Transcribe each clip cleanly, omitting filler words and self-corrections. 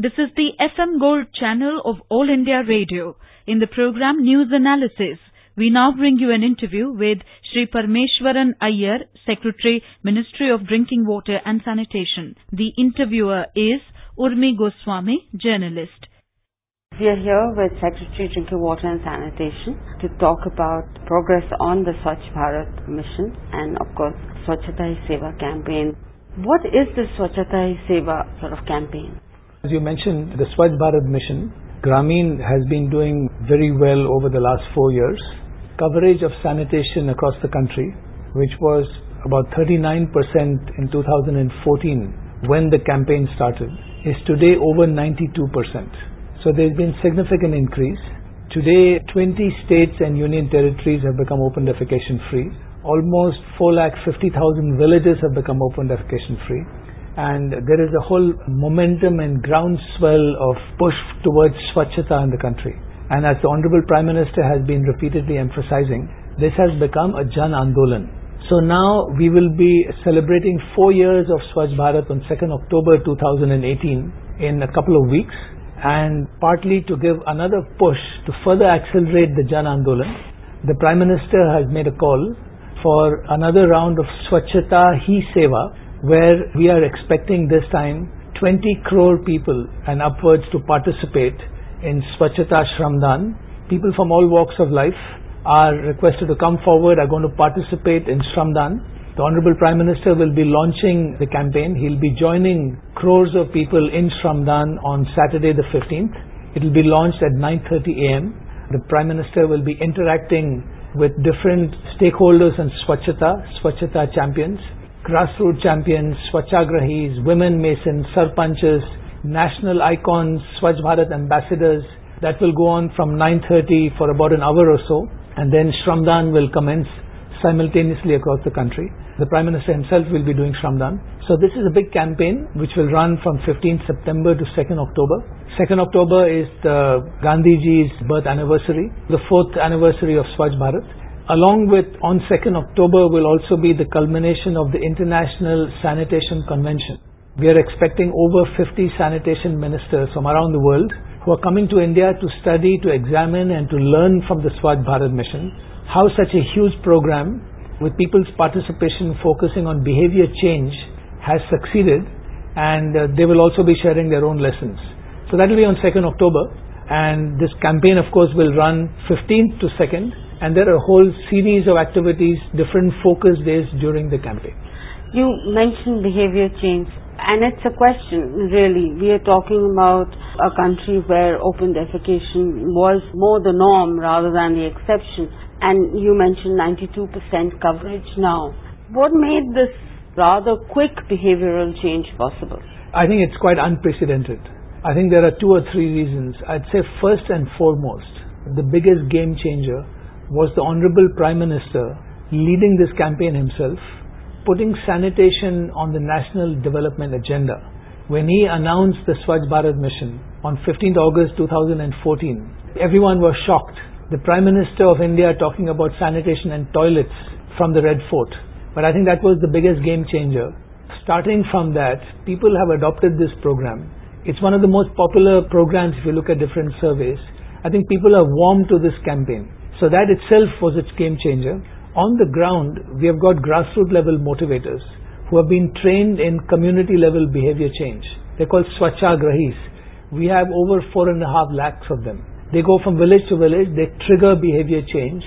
This is the FM Gold channel of All India Radio. In the program News Analysis, we now bring you an interview with Shri Parameswaran Iyer, Secretary, Ministry of Drinking Water and Sanitation. The interviewer is Urmi Goswami, journalist. We are here with Secretary Drinking Water and Sanitation to talk about progress on the Swachh Bharat mission and of course Swachhata Hi Seva campaign. What is the Swachhata Hi Seva sort of campaign? As you mentioned, the Swachh Bharat mission, Grameen has been doing very well over the last 4 years. Coverage of sanitation across the country, which was about 39% in 2014 when the campaign started, is today over 92%. So there's been significant increase. Today, 20 states and union territories have become open defecation free. Almost 450,000 villages have become open defecation free. And there is a whole momentum and groundswell of push towards Swachhata in the country. And as the Honorable Prime Minister has been repeatedly emphasizing, this has become a Jan Andolan. So now we will be celebrating 4 years of Swachh Bharat on 2nd October 2018 in a couple of weeks. And partly to give another push to further accelerate the Jan Andolan, the Prime Minister has made a call for another round of Swachhata Hi Seva, where we are expecting this time 20 crore people and upwards to participate in Swachhata Shramdan. People from all walks of life are requested to come forward, are going to participate in Shramdan. The Honorable Prime Minister will be launching the campaign. He'll be joining crores of people in Shramdan on Saturday the 15th. It will be launched at 9:30 a.m. The Prime Minister will be interacting with different stakeholders in Swachhata champions, grassroots champions, Swachhagrahis, women masons, sarpanches, national icons, Swachh Bharat ambassadors. That will go on from 9:30 for about an hour or so, and then Shramdan will commence simultaneously across the country. The Prime Minister himself will be doing Shramdan. So this is a big campaign which will run from 15th September to 2nd October. 2nd October is the Gandhiji's birth anniversary, the 4th anniversary of Swachh Bharat. Along with on 2nd October will also be the culmination of the International Sanitation Convention. We are expecting over 50 sanitation ministers from around the world who are coming to India to study, to examine and to learn from the Swachh Bharat mission how such a huge program with people's participation focusing on behavior change has succeeded, and they will also be sharing their own lessons. So that will be on 2nd October, and this campaign of course will run 15th to 2nd, and there are a whole series of activities, different focus days during the campaign. You mentioned behavior change, and it's a question really. We are talking about a country where open defecation was more the norm rather than the exception, and you mentioned 92% coverage now. What made this rather quick behavioral change possible? I think it's quite unprecedented. I think there are 2 or 3 reasons. I'd say first and foremost, the biggest game changer was the Honorable Prime Minister leading this campaign himself, putting sanitation on the national development agenda. When he announced the Swachh Bharat mission on 15th August 2014, everyone was shocked. The Prime Minister of India talking about sanitation and toilets from the Red Fort. But I think that was the biggest game changer. Starting from that, people have adopted this program. It's one of the most popular programs if you look at different surveys. I think people are warm to this campaign. So that itself was its game changer. On the ground, we have got grassroots level motivators who have been trained in community level behavior change. They're called Swachhagrahis. We have over 4.5 lakhs of them. They go from village to village, they trigger behavior change,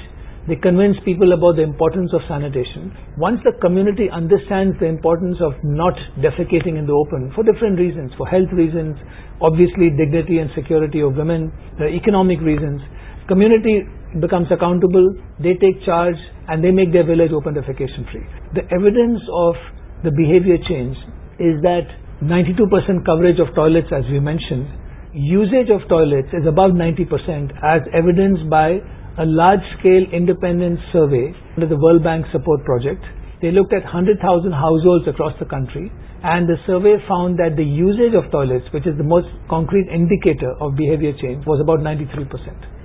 they convince people about the importance of sanitation. Once the community understands the importance of not defecating in the open for different reasons, for health reasons, obviously dignity and security of women, economic reasons, community becomes accountable, they take charge and they make their village open defecation free. The evidence of the behavior change is that 92% coverage of toilets, as we mentioned. Usage of toilets is above 90%, as evidenced by a large-scale independent survey under the World Bank Support Project. They looked at 100,000 households across the country, and the survey found that the usage of toilets, which is the most concrete indicator of behavior change, was about 93%.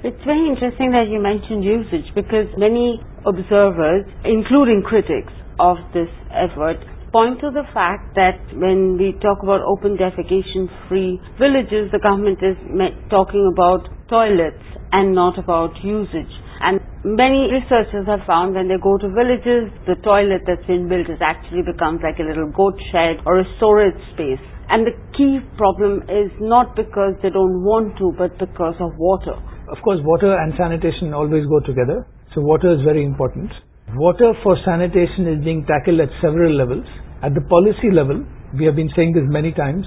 It's very interesting that you mentioned usage, because many observers, including critics of this effort, point to the fact that when we talk about open defecation-free villages, the government is talking about toilets and not about usage. And many researchers have found when they go to villages, the toilet that's been built actually becomes like a little goat shed or a storage space. And the key problem is not because they don't want to, but because of water. Of course, water and sanitation always go together. So water is very important. Water for sanitation is being tackled at several levels. At the policy level, we have been saying this many times,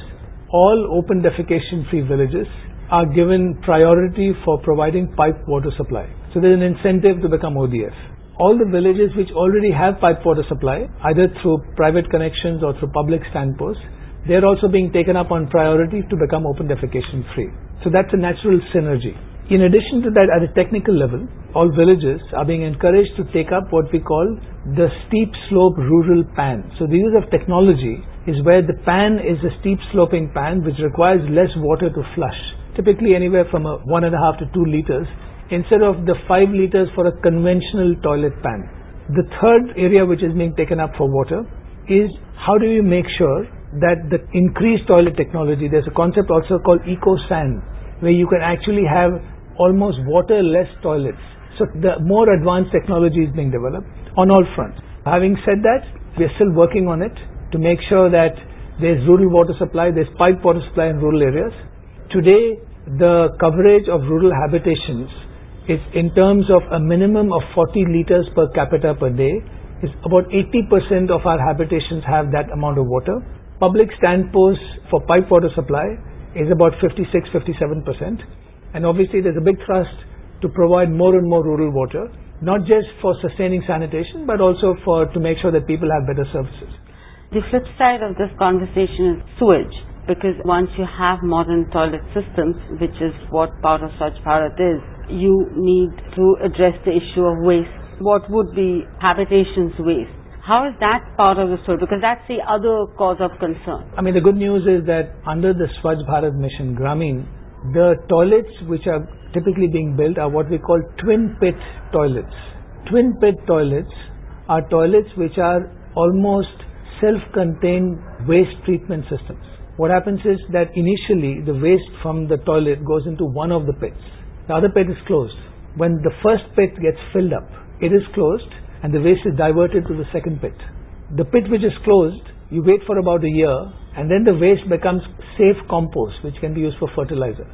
all open defecation-free villages are given priority for providing piped water supply. So there is an incentive to become ODF. All the villages which already have piped water supply, either through private connections or through public standposts, they are also being taken up on priority to become open defecation free. So that's a natural synergy. In addition to that, at a technical level, all villages are being encouraged to take up what we call the steep slope rural pan. So the use of technology is where the pan is a steep sloping pan which requires less water to flush, typically anywhere from 1.5 to 2 liters, instead of the 5 liters for a conventional toilet pan. The third area which is being taken up for water is how do you make sure that the increased toilet technology, there's a concept also called eco-sand, where you can actually have almost water-less toilets. So the more advanced technology is being developed on all fronts. Having said that, we are still working on it to make sure that there's rural water supply, there's piped water supply in rural areas. Today, the coverage of rural habitations is in terms of a minimum of 40 liters per capita per day. Is about 80% of our habitations have that amount of water. Public standposts for piped water supply is about 56-57%. And obviously there's a big thrust to provide more and more rural water, not just for sustaining sanitation, but also to make sure that people have better services. The flip side of this conversation is sewage, because once you have modern toilet systems, which is what part of Swachh Bharat is, you need to address the issue of waste. What would be habitations waste? How is that part of the story? Because that's the other cause of concern. I mean, the good news is that under the Swachh Bharat mission, Grameen, the toilets which are typically being built are what we call twin pit toilets. Twin pit toilets are toilets which are almost self-contained waste treatment systems. What happens is that initially the waste from the toilet goes into one of the pits. The other pit is closed. When the first pit gets filled up, it is closed and the waste is diverted to the second pit. The pit which is closed, you wait for about a year and then the waste becomes safe compost which can be used for fertilizer.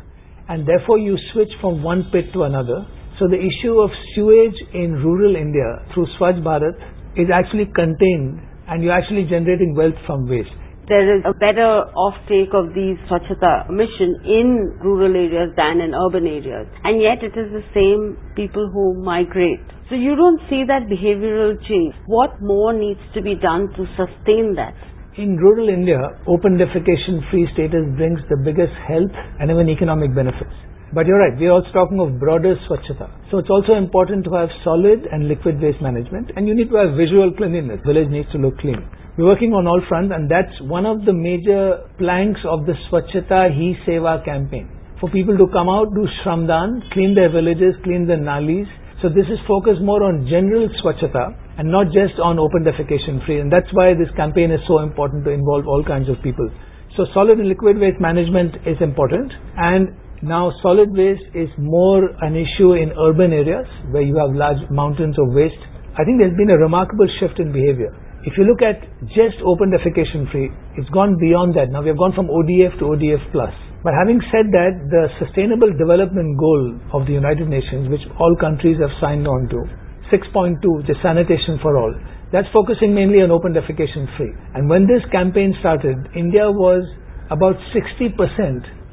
And therefore you switch from one pit to another. So the issue of sewage in rural India through Swachh Bharat is actually contained and you're actually generating wealth from waste. There is a better offtake of these Swachhata mission in rural areas than in urban areas. And yet it is the same people who migrate. So you don't see that behavioral change. What more needs to be done to sustain that? In rural India, open defecation-free status brings the biggest health and even economic benefits. But you're right, we're also talking of broader Swachhata. So it's also important to have solid and liquid waste management, and you need to have visual cleanliness. Village needs to look clean. We're working on all fronts, and that's one of the major planks of the Swachhata Hi Seva campaign. For people to come out, do Shramdan, clean their villages, clean their nalis. So this is focused more on general Swachhata and not just on open defecation free. And that's why this campaign is so important to involve all kinds of people. So solid and liquid waste management is important. And now solid waste is more an issue in urban areas where you have large mountains of waste. I think there's been a remarkable shift in behavior. If you look at just open defecation free, it's gone beyond that. Now we have gone from ODF to ODF plus. But having said that, the Sustainable Development Goal of the United Nations, which all countries have signed on to, 6.2, which is sanitation for all, that's focusing mainly on open defecation free. And when this campaign started, India was about 60%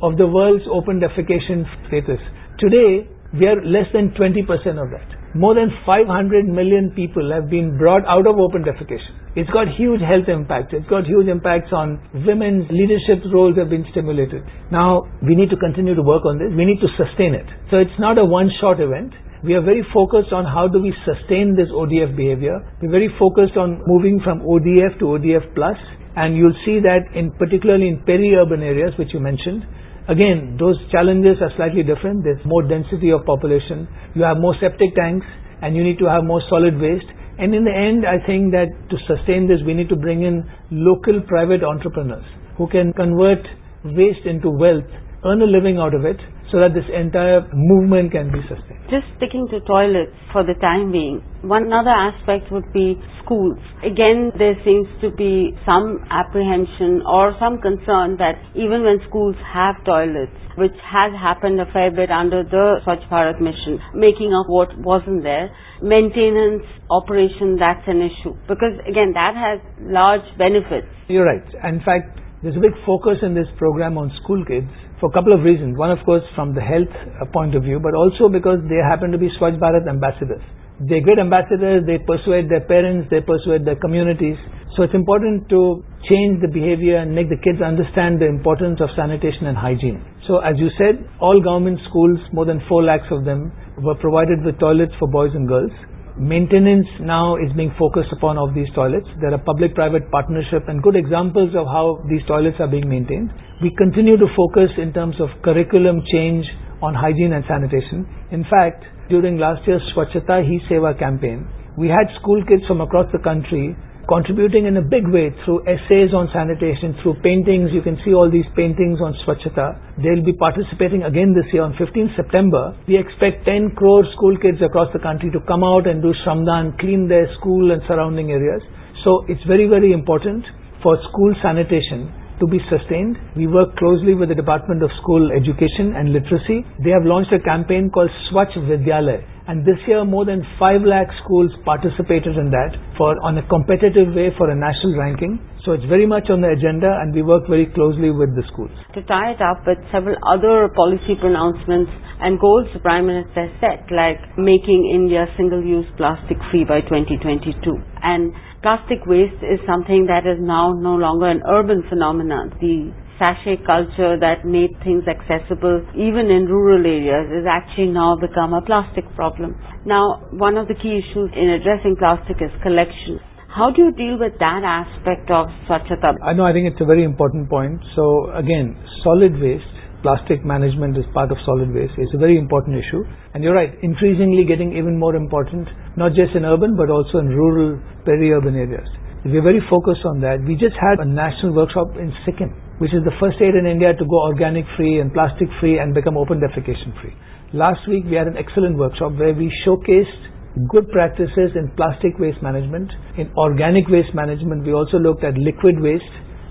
of the world's open defecation status. Today, we are less than 20% of that. More than 500 million people have been brought out of open defecation. It's got huge health impact. It's got huge impacts on women's leadership roles have been stimulated. Now, we need to continue to work on this. We need to sustain it. So it's not a one-shot event. We are very focused on how do we sustain this ODF behavior. We're very focused on moving from ODF to ODF plus. And you'll see that particularly in peri-urban areas, which you mentioned. Again, those challenges are slightly different. There's more density of population. You have more septic tanks and you need to have more solid waste. And in the end, I think that to sustain this, we need to bring in local private entrepreneurs who can convert waste into wealth, earn a living out of it, so that this entire movement can be sustained. Just sticking to toilets for the time being, one other aspect would be schools. Again, there seems to be some apprehension or some concern that even when schools have toilets, which has happened a fair bit under the Swachh Bharat mission, making up what wasn't there, maintenance, operation, that's an issue. Because again, that has large benefits. You're right. In fact, there's a big focus in this program on school kids for a couple of reasons. One, of course, from the health point of view, but also because they happen to be Swachh Bharat ambassadors. They're great ambassadors, they persuade their parents, they persuade their communities. So it's important to change the behavior and make the kids understand the importance of sanitation and hygiene. So as you said, all government schools, more than 4 lakhs of them, were provided with toilets for boys and girls. Maintenance now is being focused upon of these toilets. There are public-private partnership and good examples of how these toilets are being maintained. We continue to focus in terms of curriculum change on hygiene and sanitation. In fact, during last year's Swachhata Hi Seva campaign, we had school kids from across the country contributing in a big way through essays on sanitation, through paintings. You can see all these paintings on Swachhata. They'll be participating again this year on 15th September. We expect 10 crore school kids across the country to come out and do Shramdan, clean their school and surrounding areas. So it's very, very important for school sanitation to be sustained. We work closely with the Department of School Education and Literacy. They have launched a campaign called Swachh Vidyalaya. And this year, more than 5 lakh schools participated in that on a competitive way for a national ranking. So it's very much on the agenda and we work very closely with the schools. To tie it up with several other policy pronouncements and goals the Prime Minister set, like making India single-use plastic-free by 2022. And plastic waste is something that is now no longer an urban phenomenon. The sachet culture that made things accessible even in rural areas is actually now become a plastic problem. Now, one of the key issues in addressing plastic is collection. How do you deal with that aspect of Swachhata? I think it's a very important point. So again, solid waste, plastic management is part of solid waste. It's a very important issue. And you're right, increasingly getting even more important, not just in urban but also in rural, peri-urban areas. We're very focused on that. We just had a national workshop in Sikkim, which is the first state in India to go organic free and plastic free and become open defecation free. Last week we had an excellent workshop where we showcased good practices in plastic waste management. In organic waste management, we also looked at liquid waste,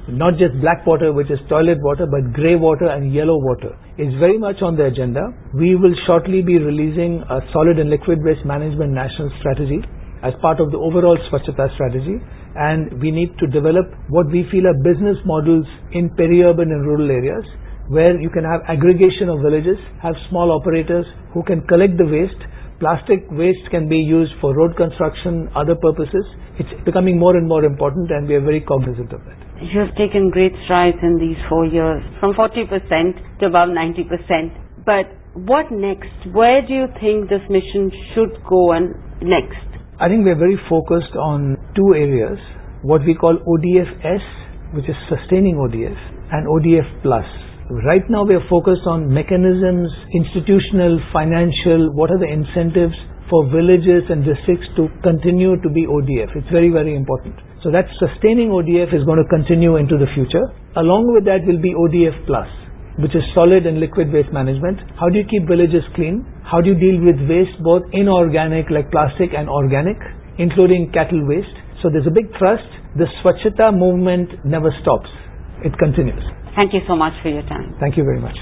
not just black water, which is toilet water, but grey water and yellow water. It's very much on the agenda. We will shortly be releasing a solid and liquid waste management national strategy as part of the overall Swachhata strategy. And we need to develop what we feel are business models in peri-urban and rural areas where you can have aggregation of villages, have small operators who can collect the waste. Plastic waste can be used for road construction, other purposes. It's becoming more and more important and we are very cognizant of that. You have taken great strides in these 4 years, from 40% to above 90%. But what next? Where do you think this mission should go and next? I think we are very focused on 2 areas, what we call ODF-S, which is sustaining ODF, and ODF+. Right now we are focused on mechanisms, institutional, financial, what are the incentives for villages and districts to continue to be ODF. It's very, very important. So that sustaining ODF is going to continue into the future. Along with that will be ODF+, which is solid and liquid waste management. How do you keep villages clean? How do you deal with waste both inorganic like plastic and organic, including cattle waste? So there's a big thrust. The Swachhata movement never stops. It continues. Thank you so much for your time. Thank you very much.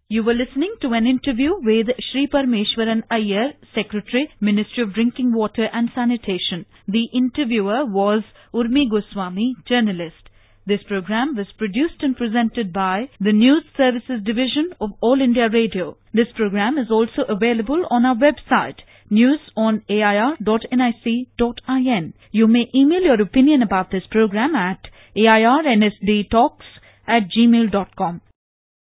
You were listening to an interview with Shri Parameswaran Iyer, Secretary, Ministry of Drinking Water and Sanitation. The interviewer was Urmi Goswami, journalist. This program was produced and presented by the News Services Division of All India Radio. This program is also available on our website, newsonair.nic.in. You may email your opinion about this program at airnsdtalks@gmail.com.